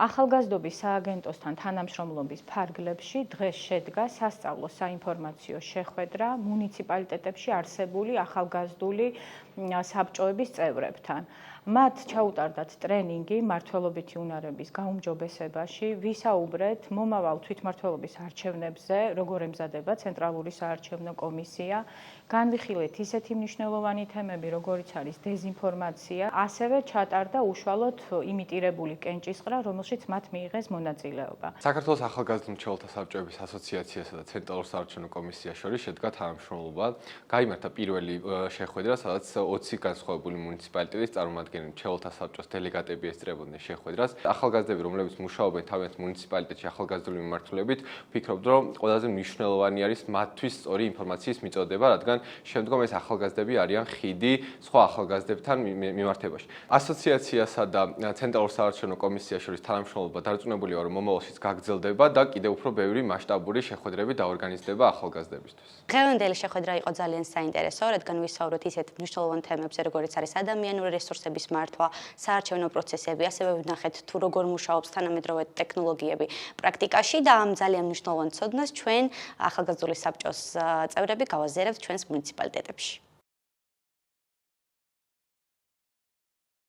ახალგაზრდობის სააგენტოსთან თანამშრომლობის ფარგლებში დღეს შედგა სასწავლო საინფორმაციო შეხვედრა მუნიციპალიტეტებში არსებული ახალგაზრდული საბჭოების წევრებთან. მათ ჩაუტარდათ ტრენინგი მმართველობითი უნარების გაუმჯობესებაში, ვისაუბრეთ მომავალ თვითმმართველობის არჩევნებზე, როგორ ემზადება ცენტრალური საარჩევნო კომისია, განვიხილეთ ისეთი მნიშვნელოვანი თემები, როგორიც არის დეზინფორმაცია, ასევე ჩატარდა უშუალოდ იმიტირებული კენჭისყრა, რომელშიც მათ მიიღეს მონაწილეობა. საქართველოს ახალგაზრდა მრჩეველთა საბჭოების ასოციაციასა და ცენტრალურ საარჩევნო კომისიას შორის შედგა თანამშრომლობა. გაიმართა პირველი შეხვედრა, სადაც 20 განსხვავებული მუნიციპალიტეტის წარმომადგენლები მრჩეველთა საბჭოს დელეგატები ესწრებოდნენ შეხვედრას. ახალგაზრდები, რომლებიც მუშაობენ თავიანთ მუნიციპალიტეტში ახალგაზრდული მიმართულებით, ვფიქრობთ, რომ ყველაზე მნიშვნელოვანი არის მათთვის სწორი ინფორმაციის მიწოდება, რადგან შემდგომ ეს ახალგაზრდები არიან ხიდი სხვა ახალგაზრდებთან მიმართებაში. ასოციაციასა და ცენტრალურ საარჩევნო კომისიას შორის თანამშრომლობა დარწმუნებულია, რომ მომავალშიც გაგრძელდება და კიდევ უფრო ბევრი მასშტაბური შეხვედრები დაორგანიზდება ახალგაზრდებისთვის. დღევანდელი შეხვედრა იყო ძალიან საინტერესო, რადგან ვისაუბრეთ ისეთ მნიშვნელოვან თემებზე, როგორიც არის ადამიანური რესურსების მართვა, საარჩევნო პროცესები, ასევე ვნახეთ თუ როგორ მუშაობს თანამედროვე ტექნოლოგიები პრაქტიკაში და ამ ძალიან მნიშვნელოვან ცოდნას ჩვენ ახალგაზრდული საბჭოს წევრები გავაზიარებთ ჩვენს მუნიციპალიტეტებში.